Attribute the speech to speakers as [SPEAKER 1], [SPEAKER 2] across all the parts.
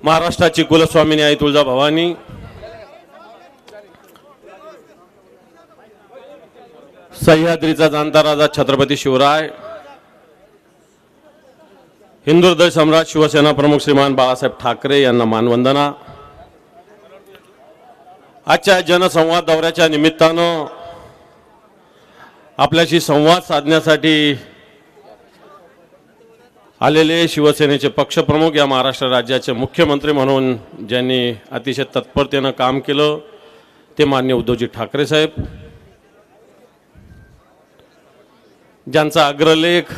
[SPEAKER 1] महाराष्ट्राची कुलस्वामिनी आई तुळजाभवानी, सह्याद्रीचा जाणता राजा छत्रपती शिवराय, हिंदू हृदय सम्राट शिवसेना प्रमुख श्रीमान बाळासाहेब ठाकरे यांना मानवंदना। आजच्या जनसंवाद दौऱ्याच्या निमित्तानं आपल्याशी संवाद साधण्यासाठी आलेले शिवसेनेचे पक्षप्रमुख, या महाराष्ट्र राज्याचे मुख्यमंत्री म्हणून ज्यांनी अतिशय तत्परतेने काम केलं ते माननीय उद्धवजी ठाकरे साहेब, ज्यांचा अग्रलेख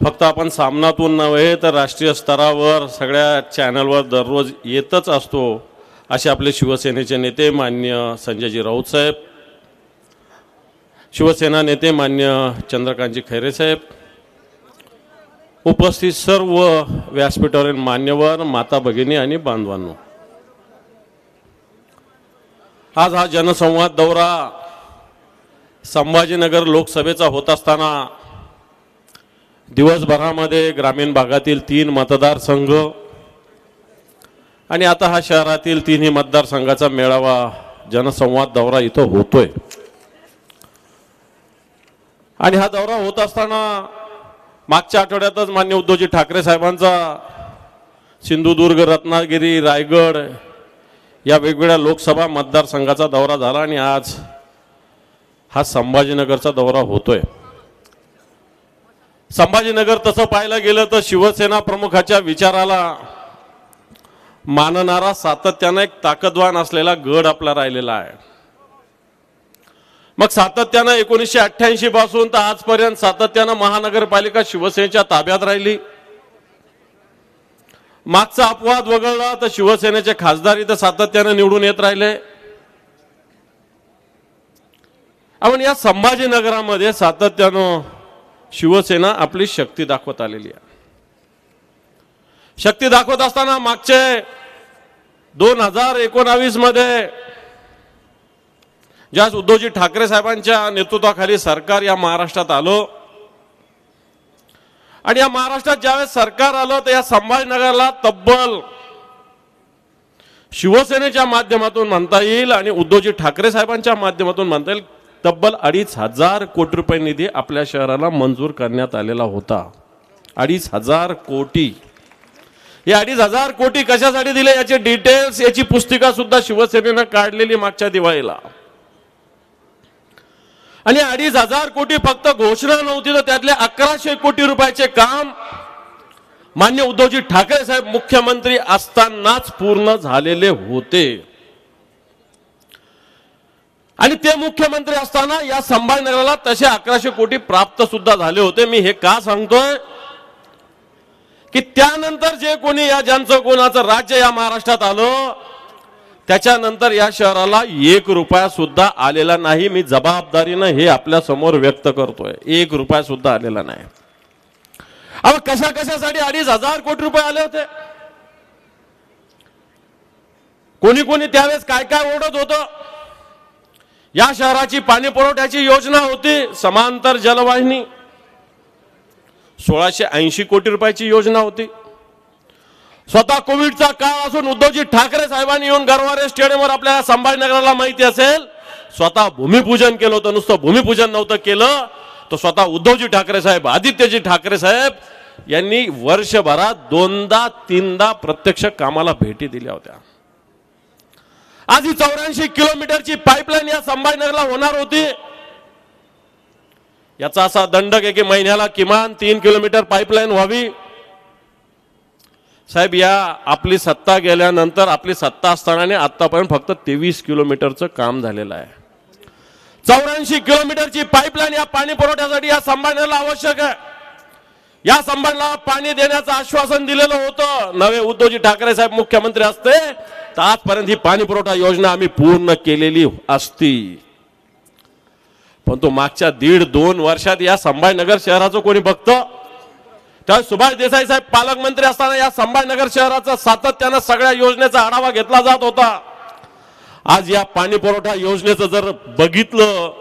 [SPEAKER 1] फक्त आपण सामनातून नव्हे तर राष्ट्रीय स्तरावर सगळ्या चॅनलवर दररोज येतच असतो, असे आपले शिवसेनेचे नेते माननीय संजयजी राऊत साहेब, शिवसेना नेते माननीय चंद्रकांतजी खैरे साहेब, उपस्थित सर्व व्यासपीठावरील मान्यवर, माता भगिनी आणि बांधवांनो, आज हा जनसंवाद दौरा संभाजीनगर लोकसभेचा होत असताना दिवसभरामध्ये ग्रामीण भागातील 3 मतदारसंघ आणि आता हा शहरातील 3ही मतदारसंघाचा मेळावा जनसंवाद दौरा इथं होतोय। आणि हा दौरा होत असताना मागच्या आठवड्यातच माननीय उद्धवजी ठाकरे साहेबांचा सिंधुदुर्ग, रत्नागिरी, रायगड या वेगवेगळ्या लोकसभा मतदारसंघाचा दौरा झाला आणि आज हा संभाजीनगरचा दौरा होतोय। संभाजीनगर तसं पाहायला गेलं तर शिवसेना प्रमुखाच्या विचाराला मानणारा, सातत्याने एक ताकदवान असलेला गड आपला राहिलेला आहे। मग सातत्याने 1988 पासून तर आजपर्यंत सातत्याने महानगरपालिका शिवसेनेच्या ताब्यात राहिली। मागचा अपवाद वगळला तर शिवसेनेचे खासदार इथं सातत्याने निवडून येत राहिले। आपण या संभाजीनगरामध्ये सातत्यानं शिवसेना आपली शक्ती दाखवत आलेली आहे। शक्ती दाखवत असताना मागचे 2019 मध्ये ज्यावेळेस उद्धवजी ठाकरे साहेबांच्या नेतृत्वाखाली सरकार या महाराष्ट्रात आलं आणि या महाराष्ट्रात ज्यावेळेस सरकार आलं तर या संभाजीनगरला तब्बल शिवसेनेच्या माध्यमातून म्हणता येईल आणि उद्धवजी ठाकरे साहेबांच्या माध्यमातून म्हणता येईल तब्बल 2,500 कोटी रुपये निधी आपल्या शहराला मंजूर करण्यात आलेला होता। 2,500 कोटी। हे 2,500 कोटी कशासाठी दिले याचे डिटेल्स, याची पुस्तिका सुद्धा शिवसेनेने काढलेली मागच्या दिवाळीला। आणि 2,500 कोटी फक्त घोषणा नव्हती तर त्यातले 1,100 कोटी रुपयाचे काम माननीय उद्धवजी ठाकरे साहेब मुख्यमंत्री असतानाच पूर्ण झालेले होते। आणि ते मुख्यमंत्री असताना या संभाजीनगरला तसे 1,100 कोटी प्राप्त सुद्धा झाले होते। मी हे का सांगतोय की त्यानंतर जे कोणी या ज्यांचं कोणाचं राज्य या महाराष्ट्रात आलं त्याच्यानंतर या शहराला 1 रुपया सुद्धा आलेला नाही। मी जबाबदारीने हे आपल्या समोर व्यक्त करतोय, 1 रुपया सुद्धा आलेला नाही। अब कशासाठी 2,500 कोटी रुपये आले होते? कोणी कोणी त्यावेळेस काय काय ओढत होतं? या शहराची पाणी पुरवठ्याची योजना होती, समांतर जलवाहिनी, 1,680 कोटी रुपयाची योजना होती। स्वतः कोविडचा काळ असून उद्धवजी ठाकरे साहेबांनी येऊन गरवारे स्टेडियमवर आपल्या संभाजीनगरला माहिती असेल स्वतः भूमिपूजन केलं होतं। नुसतं भूमिपूजन नव्हतं केलं तर स्वतः उद्धवजी ठाकरे साहेब, आदित्यजी ठाकरे साहेब यांनी वर्षभरात 2दा-3दा प्रत्यक्ष कामाला भेटी दिल्या होत्या। आज ही 84 किलोमीटरची पाईपलाईन या संभाजीनगरला होणार होती। याचा असा दंडक आहे की महिन्याला किमान 3 किलोमीटर पाईपलाईन व्हावी। साहेब, या आपली सत्ता गेल्यानंतर, आपली सत्ता असताना आतापर्यंत फक्त 23 किलोमीटरचं काम झालेलं आहे। 84 किलोमीटरची पाईपलाईन या पाणी पुरवठ्यासाठी या संभाजीनगरला आवश्यक आहे। या संभाजीला पाणी देण्याचं आश्वासन दिलेलं होतं। नवे उद्धवजी ठाकरे साहेब मुख्यमंत्री असते तर आजपर्यंत ही पाणी पुरवठा योजना आम्ही पूर्ण केलेली असती। पण तो मागच्या 1.5-2 वर्षात या संभाजीनगर शहराचं कोणी बघतं? त्यावेळेस सुभाष देसाई साहेब पालकमंत्री असताना या संभाजीनगर शहराचा सातत्याने सगळ्या योजनेचा आढावा घेतला जात होता। आज या पाणी पुरवठा योजनेचं जर बघितलं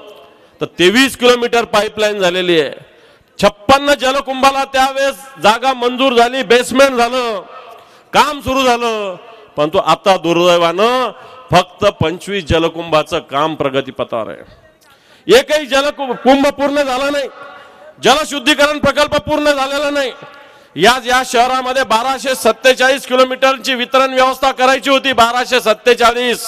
[SPEAKER 1] तर 23 किलोमीटर पाईपलाईन झालेली आहे। 56 जलकुंभाला त्यावेळेस जागा मंजूर झाली, बेसमेंट झालं, काम सुरू झालं, परंतु आता दुर्दैवानं फक्त 25 जलकुंभाचं काम प्रगतीपथावर आहे. एकही जलकुंभ पूर्ण झाला नाही, जलशुद्धीकरण प्रकल्प पूर्ण झालेला नाही. या शहरामध्ये 1247 किलोमीटरची वितरण व्यवस्था करायची होती. 1247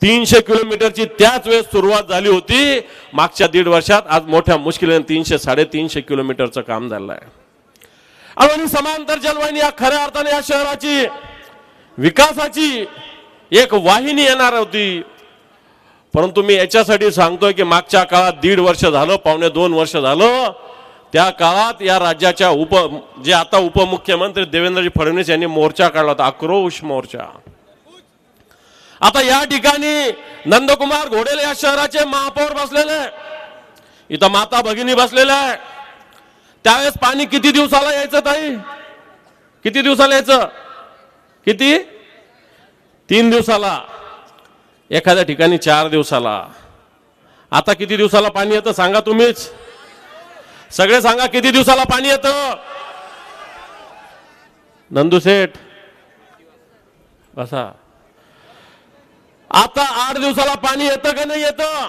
[SPEAKER 1] 300 किलोमीटरची त्याच वेळेस सुरुवात झाली होती. मागच्या 1.5 वर्षात आज मोठ्या मुश्किलीने 300-350 किलोमीटरचं काम झालं आहे. आणि समांतर जलवाहिनी या खऱ्या अर्थाने या शहराची विकासाची एक वाहिनी येणार होती. परंतु मी याच्यासाठी सांगतोय की मागच्या काळात 1.5 वर्ष झालं, 1.25 वर्ष झालं, त्या काळात या राज्याच्या जे आता उपमुख्यमंत्री देवेंद्रजी फडणवीस यांनी मोर्चा काढला होता, आक्रोश मोर्चा. आता या ठिकाणी नंदकुमार घोडेले या शहराचे महापौर बसलेले, इथं माता भगिनी बसलेल्या आहे. त्यावेळेस पाणी किती दिवसाला यायचं ताई? किती दिवसाला यायचं? किती? 3 दिवसाला, एखाद्या ठिकाणी 4 दिवसाला. आता किती दिवसाला पाणी येतं सांगा तुम्हीच, सगळे सांगा किती दिवसाला पाणी येतं? नंदू सेठ बसा. आता 8 दिवसाला पाणी येतं का नाही येतं?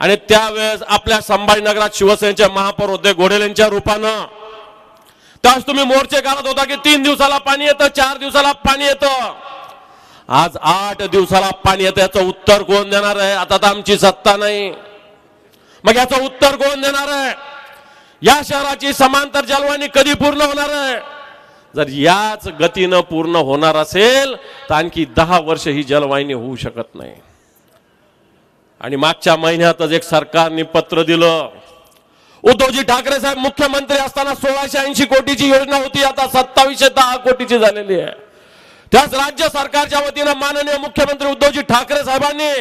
[SPEAKER 1] आणि त्यावेळेस आपल्या संभाजीनगरात शिवसेनेचे महापौर होते घोडेलेंच्या रूपानं. त्यावेळेस तुम्ही मोर्चे काढत होता की 3 दिवसाला पाणी येतं, 4 दिवसाला पाणी येतं. आज 8 दिवसाला पाणी येतं. याचं उत्तर कोण देणार आहे? आता तर आमची सत्ता नाही, मग याचं उत्तर कोण देणार आहे? या शहराची समांतर जलवाहिनी कधी पूर्ण होणार आहे? जर याच गतीनं पूर्ण होणार असेल तर आणखी 10 वर्ष ही जलवाहिनी होऊ शकत नाही. आणि मागच्या महिन्यातच एक सरकारने पत्र दिलं. उद्धवजी ठाकरे साहेब मुख्यमंत्री असताना 1680 कोटीची योजना होती, आता 2710 कोटीची झालेली आहे. त्याच राज्य सरकारच्या वतीनं माननीय मुख्यमंत्री उद्धवजी ठाकरे साहेबांनी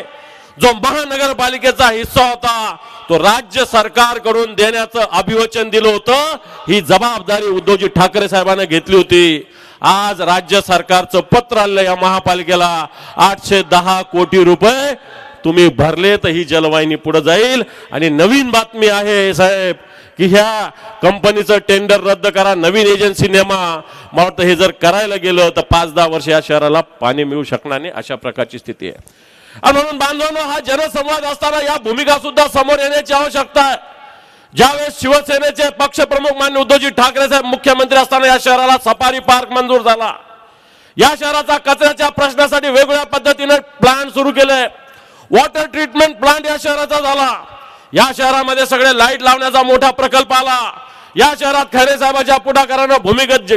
[SPEAKER 1] जो महानगरपालिकेचा हिस्सा होता तो राज्य सरकारकडून देण्याचं अभिवचन दिलं होतं. ही जबाबदारी उद्धवजी ठाकरे साहेबांनी घेतली होती. आज राज्य सरकारचं पत्र आलं या महापालिकेला, 810 कोटी रुपये तुम्ही भरले तर ही जलवाहिनी पुढे जाईल. आणि नवीन बातमी आहे साहेब की ह्या कंपनीचं टेंडर रद्द करा, नवीन एजन्सी नेमा. मला वाटतं हे जर करायला गेलं तर 5-10 वर्ष या शहराला पाणी मिळू शकणार नाही, अशा प्रकारची स्थिती आहे. आणि म्हणून बांधवांनो, हा जनसंवाद असताना या भूमिका सुद्धा समोर येण्याची आवश्यकता आहे. ज्यावेळेस शिवसेनेचे पक्षप्रमुख माननीय उद्धवजी ठाकरे साहेब मुख्यमंत्री असताना या शहराला सफारी पार्क मंजूर झाला. या शहराचा कचऱ्याच्या प्रश्नासाठी वेगवेगळ्या पद्धतीने प्लांट सुरू केले. वॉटर ट्रीटमेंट प्लांट या शहराचा झाला. या शहरामध्ये सगळे लाईट लावण्याचा मोठा प्रकल्प आला. या शहरात खैरे साहेबांच्या पुढाकारानं भूमिगत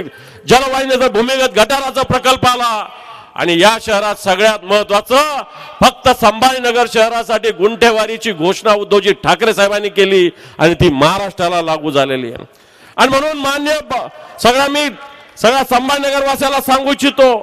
[SPEAKER 1] जलवाहिनीचा भूमिगत गटाराचा प्रकल्प आला. आणि या शहरात सगळ्यात महत्वाचं फक्त संभाजीनगर शहरासाठी गुंठेवारीची घोषणा उद्धवजी ठाकरे साहेबांनी केली आणि ती महाराष्ट्राला लागू झालेली आहे. आणि म्हणून मान्य सगळ्या संभाजीनगर वासियाला सांगू इच्छितो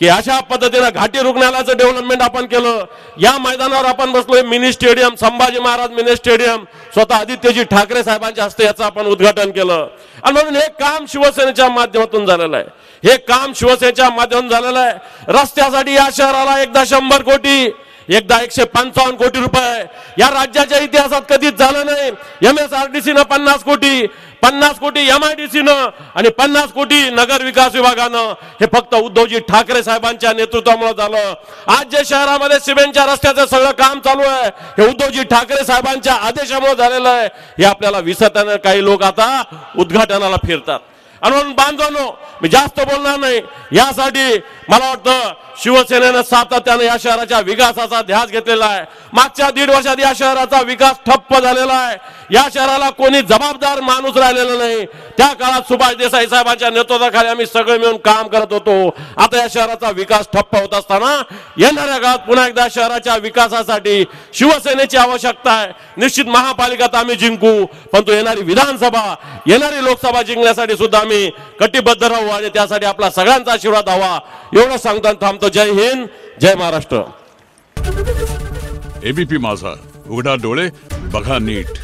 [SPEAKER 1] की अशा पद्धतीने घाटी रुग्णालयाचं डेव्हलपमेंट आपण केलं. या मैदानावर आपण बसलोय mini stadium, Sambhaji Maharaj mini stadium, स्वतः आदित्यजी ठाकरे साहेबांच्या हस्ते याचं आपण उद्घाटन केलं. आणि म्हणून हे काम शिवसेनेच्या माध्यमातून झालेलं आहे. हे काम शिवसेनेच्या माध्यमातून झालेलं आहे. रस्त्यासाठी या शहराला एकदा 100 कोटी, एकदा 155 कोटी रुपये या राज्याच्या इतिहासात कधीच झालं नाही. MSRDC 50 कोटी, 50 कोटी MIDC आणि 50 कोटी नगर विकास विभागानं. हे फक्त उद्धवजी ठाकरे साहेबांच्या नेतृत्वामुळे झालं. आज जे शहरामध्ये सिमेंटच्या रस्त्याचं सगळं काम चालू आहे हे उद्धवजी ठाकरे साहेबांच्या आदेशामुळे झालेलं आहे. हे आपल्याला विसरताना काही लोक आता उद्घाटनाला फिरतात. आणि म्हणून बांधवांनो, मी जास्त बोलणार नाही. यासाठी मला वाटतं शिवसेनेनं सातत्याने या शहराच्या विकासाचा ध्यास घेतलेला आहे. मागच्या 1.5 वर्षात या शहराचा विकास ठप्प झालेला आहे. या शहराला कोणी जबाबदार माणूस राहिलेला नाही. त्या काळात सुभाष देसाई साहेबांच्या नेतृत्वाखाली आम्ही सगळे मिळून काम करत होतो. आता या शहराचा विकास ठप्प होत असताना येणाऱ्या काळात पुन्हा एकदा शहराच्या विकासासाठी शिवसेनेची आवश्यकता आहे. निश्चित महापालिकात आम्ही जिंकू, पण तो येणारी विधानसभा, येणारी लोकसभा जिंकण्यासाठी सुद्धा आम्ही कटिबद्ध राहू आणि त्यासाठी आपला सगळ्यांचा आशीर्वाद हवा. एवढं सांगताना थांबतो. जय हिंद, जय महाराष्ट्र.
[SPEAKER 2] एबीपी माझा, उघडा डोळे बघा नीट.